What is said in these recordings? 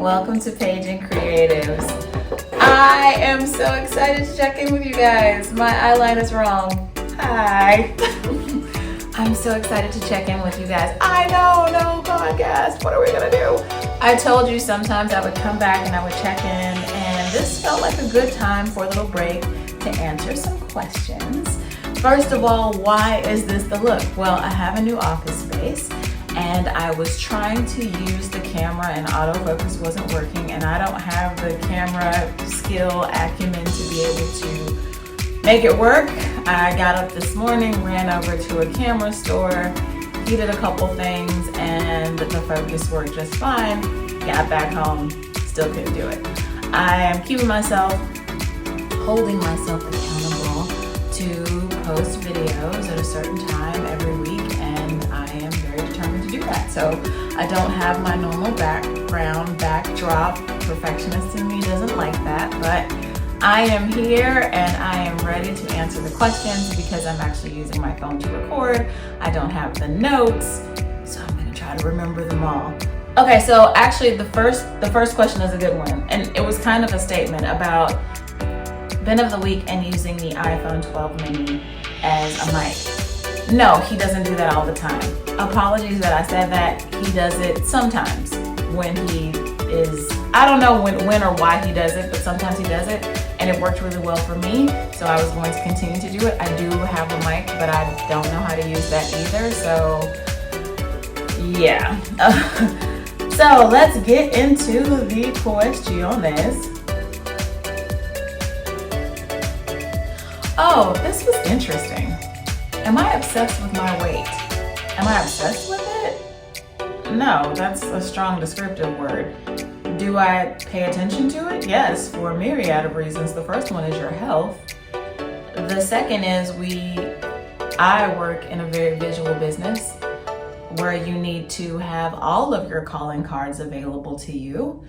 Welcome to Paging Creatives. I am so excited to check in with you guys. My eyeliner's wrong. Hi. I'm so excited to check in with you guys. I know, no podcast. What are we gonna do? I told you sometimes I would come back and I would check in, and this felt like a good time for a little break to answer some questions. First of all, why is this the look? Well, I have a new office space, and I was trying to use the camera and autofocus wasn't working, and I don't have the camera skill acumen to be able to make it work. I got up this morning, ran over to a camera store, heated a couple things, and the focus worked just fine. Got back home, still couldn't do it. I am keeping myself, holding myself accountable to post videos at a certain time every week, and I am very determined to do that. So I don't have my normal background, backdrop. Perfectionist in me doesn't like that, but I am here and I am ready to answer the questions because I'm actually using my phone to record. I don't have the notes, so I'm gonna try to remember them all. Okay, so actually the first question is a good one, and it was kind of a statement about bin of the week and using the iPhone 12 mini as a mic. No, he doesn't do that all the time. Apologies that I said that. He does it sometimes when he is, I don't know when or why he does it, but sometimes he does it, and it worked really well for me, so I was going to continue to do it. I do have a mic, but I don't know how to use that either, so yeah. So let's get into the questions. Oh, this was interesting. Am I obsessed with my weight? Am I obsessed with it? No, that's a strong descriptive word. Do I pay attention to it? Yes, for a myriad of reasons. The first one is your health. The second is I work in a very visual business where you need to have all of your calling cards available to you.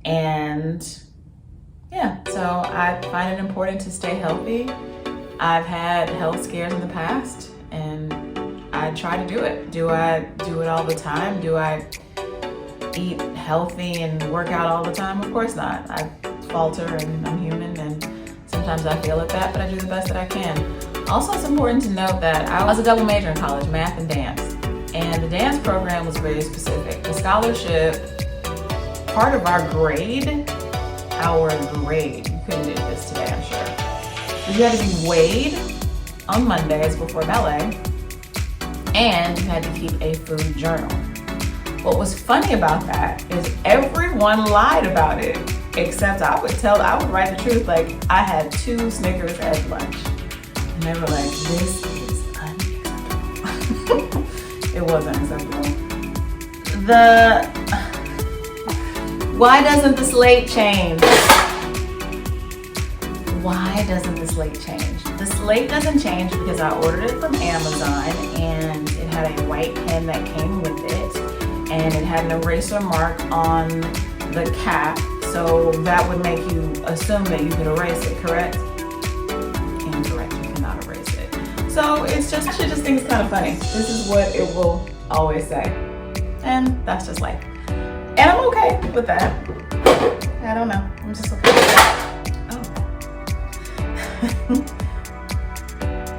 And yeah, so I find it important to stay healthy. I've had health scares in the past, and I try to do it. Do I do it all the time? Do I eat healthy and work out all the time? Of course not. I falter and I'm human, and sometimes I fail at that, but I do the best that I can. Also, it's important to note that I was a double major in college, math and dance, and the dance program was very specific. The scholarship, part of our grade, you couldn't do this today, I'm sure. You had to be weighed on Mondays before ballet, and you had to keep a food journal. What was funny about that is everyone lied about it, except I would write the truth, like I had 2 Snickers at lunch. And they were like, this is unacceptable. It wasn't acceptable. Why doesn't the slate change? Why doesn't the slate change? The slate doesn't change because I ordered it from Amazon, and it had a white pen that came with it, and it had an eraser mark on the cap, so that would make you assume that you could erase it, correct? Incorrect, you cannot erase it. So I just think it's kind of funny. This is what it will always say, and that's just life. And I'm okay with that. I don't know, I'm just okay with that.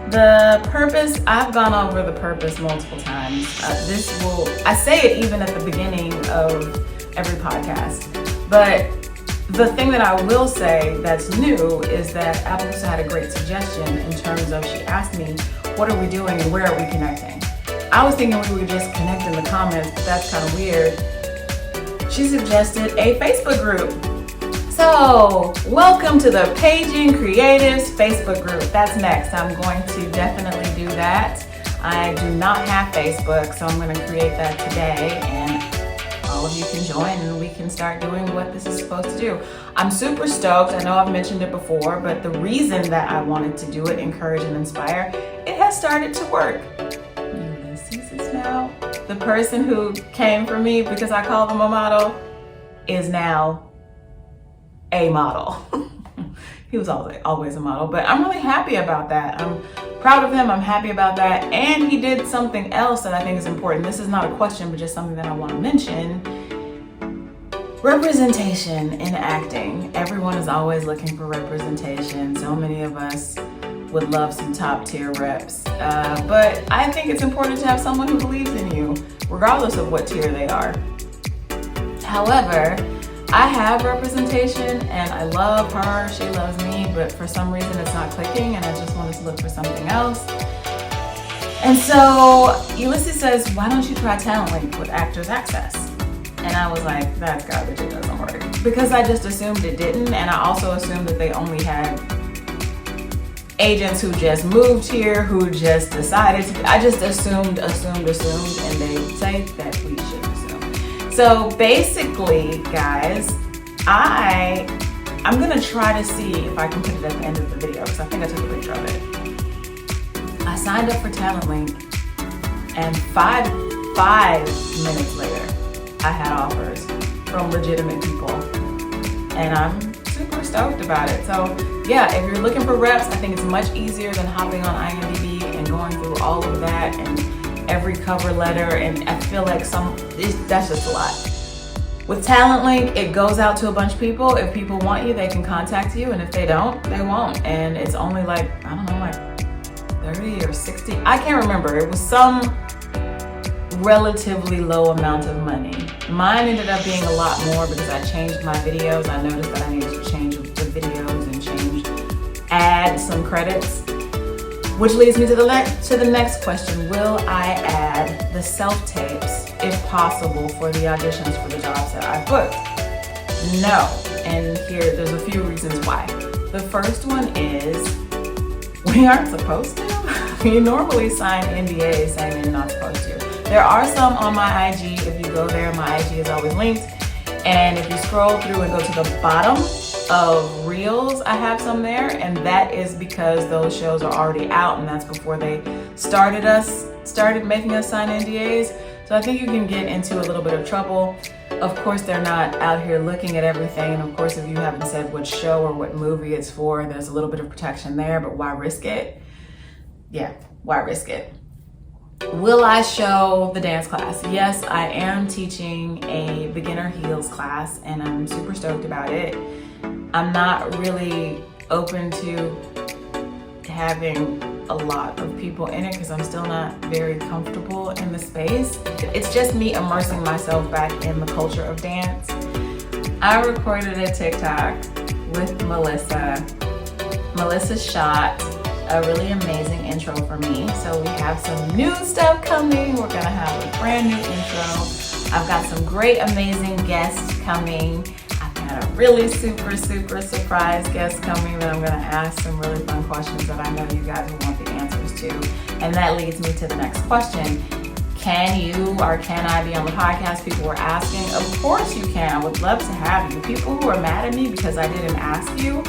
The purpose, I've gone over the purpose multiple times. I say it even at the beginning of every podcast, but the thing that I will say that's new is that Appaloosa had a great suggestion in terms of, she asked me, what are we doing and where are we connecting? I was thinking we would just connect in the comments, but that's kind of weird. She suggested a Facebook group. So, welcome to the Paging Creatives Facebook group. That's next. I'm going to definitely do that. I do not have Facebook, so I'm going to create that today, and all of you can join and we can start doing what this is supposed to do. I'm super stoked. I know I've mentioned it before, but the reason that I wanted to do it, encourage and inspire, it has started to work. Ulysses is now, the person who came for me because I called him a model, is now a model. He was always a model, but I'm really happy about that. I'm proud of him. I'm happy about that. And he did something else that I think is important. This is not a question, but just something that I want to mention. Representation in acting. Everyone is always looking for representation. So many of us would love some top tier reps. But I think it's important to have someone who believes in you, regardless of what tier they are. However, I have representation and I love her, she loves me, but for some reason it's not clicking and I just wanted to look for something else. And so Ulysses says, why don't you try Talent Link with Actors Access? And I was like, that's garbage, it doesn't work. Because I just assumed it didn't, and I also assumed that they only had agents who just moved here, who just decided to, I just assumed, and they say that we should assume. So basically, guys, I'm gonna try to see if I can put it at the end of the video, because I think I took a picture of it. I signed up for Talent Link, and five minutes later, I had offers from legitimate people, and I'm super stoked about it. So yeah, if you're looking for reps, I think it's much easier than hopping on IMDb and going through all of that and every cover letter, and I feel like that's just a lot. With Talent Link, it goes out to a bunch of people. If people want you, they can contact you, and if they don't, they won't. And it's only like, I don't know, like 30 or 60, I can't remember. It was some relatively low amount of money. Mine ended up being a lot more because I changed my videos. I noticed that I needed to change the videos and add some credits, which leads me to the next question. Will I add the self-tapes, if possible, for the auditions for the jobs that I booked? No, and here, there's a few reasons why. The first one is, we aren't supposed to. We normally sign NDAs saying you're not supposed to. There are some on my IG. If you go there, my IG is always linked. And if you scroll through and go to the bottom of Reels, I have some there. And that is because those shows are already out, and that's before they started making us sign NDAs. So I think you can get into a little bit of trouble. Of course, they're not out here looking at everything. And of course, if you haven't said what show or what movie it's for, there's a little bit of protection there, but why risk it? Yeah, why risk it? Will I show the dance class? Yes, I am teaching a beginner heels class, and I'm super stoked about it. I'm not really open to having a lot of people in it because I'm still not very comfortable in the space. It's just me immersing myself back in the culture of dance. I recorded a TikTok with Melissa. Melissa shot a really amazing intro for me. So we have some new stuff coming. We're gonna have a brand new intro. I've got some great, amazing guests coming. I've got a really super surprise guest coming that I'm gonna ask some really fun questions that I know you guys will want the answers to. And that leads me to the next question. Can you or can I be on the podcast? People were asking. Of course you can. I would love to have you. People who are mad at me because I didn't ask you,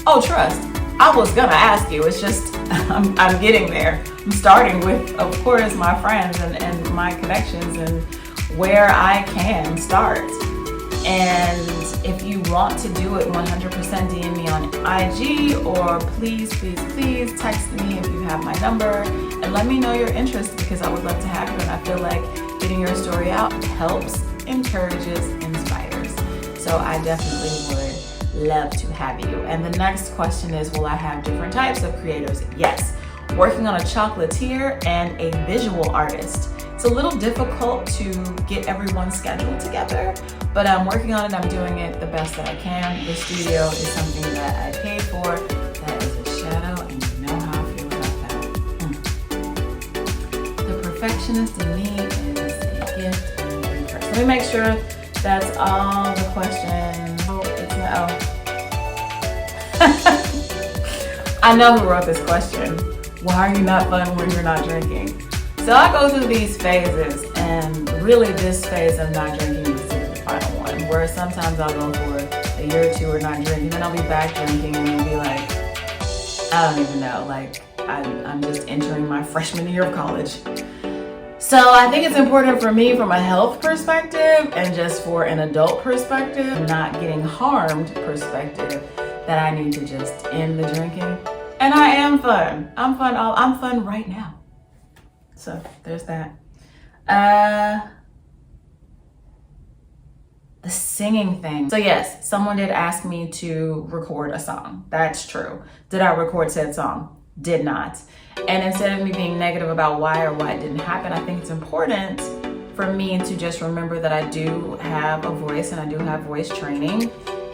oh, trust. I was gonna ask you, it's just, I'm getting there. I'm starting with, of course, my friends and my connections and where I can start. And if you want to do it, 100% DM me on IG, or please text me if you have my number and let me know your interest, because I would love to have you, and I feel like getting your story out helps, encourages, inspires. So I definitely would love to have you. And the next question is, will I have different types of creatives? Yes. Working on a chocolatier and a visual artist. It's a little difficult to get everyone's schedule together, but I'm working on it. I'm doing it the best that I can. The studio is something that I paid for. That is a shadow, and you know how I feel about that. The perfectionist in me is a gift and a great person. Let me make sure that's all the questions. Oh, it's no. I know who wrote this question. Why are you not fun when you're not drinking? So I go through these phases, and really this phase of not drinking is the final one, where sometimes I'll go for a year or two or not drinking, then I'll be back drinking and it'll be like, I don't even know, like I'm just entering my freshman year of college. So I think it's important for me from a health perspective and just for an adult perspective, not getting harmed perspective, that I need to just end the drinking. And I am fun. I'm fun right now. So there's that. The singing thing. So yes, someone did ask me to record a song. That's true. Did I record said song? Did not. And instead of me being negative about why or why it didn't happen, I think it's important for me to just remember that I do have a voice and I do have voice training.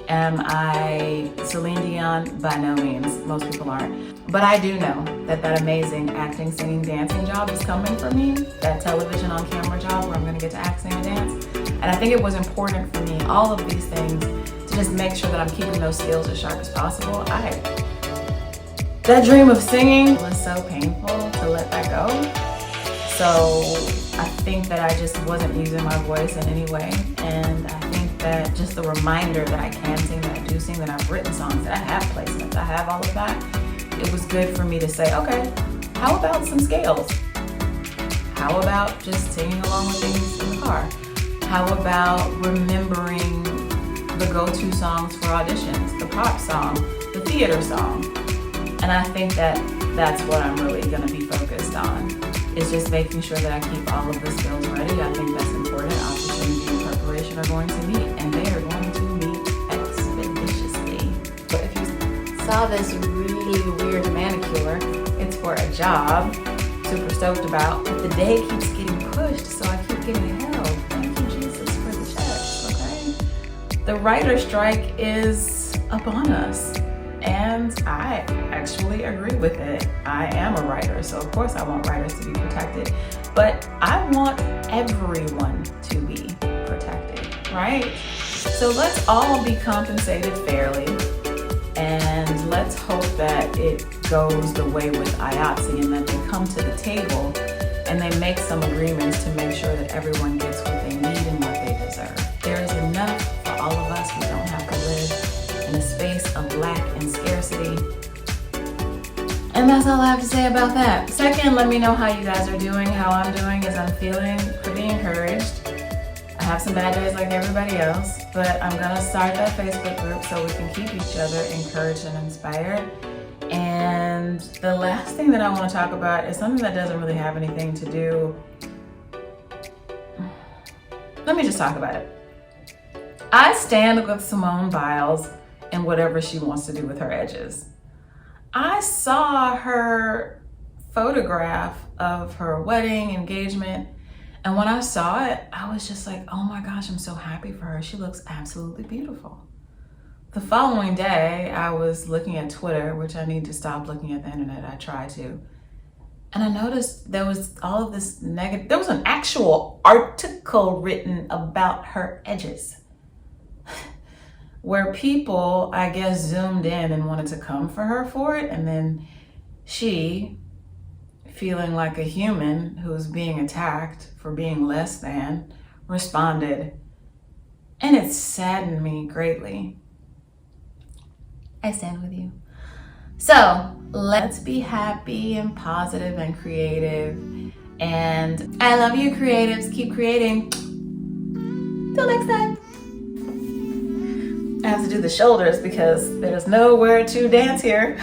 Am I Celine Dion? By no means. Most people aren't. But I do know that that amazing acting, singing, dancing job is coming for me. That television on camera job where I'm gonna get to act, sing, and dance. And I think it was important for me, all of these things, to just make sure that I'm keeping those skills as sharp as possible. That dream of singing was so painful to let that go. So I think that I just wasn't using my voice in any way. And I think that just the reminder that I can sing, that I do sing, that I've written songs, that I have placements, I have all of that, it was good for me to say, okay, how about some scales? How about just singing along with things in the car? How about remembering the go-to songs for auditions, the pop song, the theater song? And I think that that's what I'm really gonna be focused on, is just making sure that I keep all of the skills ready. I think that's important. Opportunity and preparation are going to meet, and they are going to meet expeditiously. But if you saw this really weird manicure, it's for a job, super stoked about, but the day keeps getting pushed, so I keep getting held. Thank you, Jesus, for the checks, okay? The writer strike is upon us. And I actually agree with it. I am a writer, so of course I want writers to be protected, but I want everyone to be protected, right? So let's all be compensated fairly, and let's hope that it goes the way with IATSE and that they come to the table and they make some agreements to make sure that everyone gets what they need and what they deserve. There is enough for all of us. We don't have to live in a space of lack and scarcity. And that's all I have to say about that. Second, let me know how you guys are doing. How I'm doing is I'm feeling pretty encouraged. I have some bad days like everybody else, but I'm gonna start that Facebook group so we can keep each other encouraged and inspired. And the last thing that I want to talk about is something that doesn't really have anything to do. Let me just talk about it. I stand with Simone Biles and whatever she wants to do with her edges. I saw her photograph of her wedding, engagement, and when I saw it, I was just like, oh my gosh, I'm so happy for her. She looks absolutely beautiful. The following day, I was looking at Twitter, which I need to stop looking at the internet, I try to, and I noticed there was all of this negative, there was an actual article written about her edges, where people, I guess, zoomed in and wanted to come for her for it. And then she, feeling like a human who's being attacked for being less than, responded. And it saddened me greatly. I stand with you. So let's be happy and positive and creative. And I love you, creatives. Keep creating. Till next time. I have to do the shoulders because there's nowhere to dance here.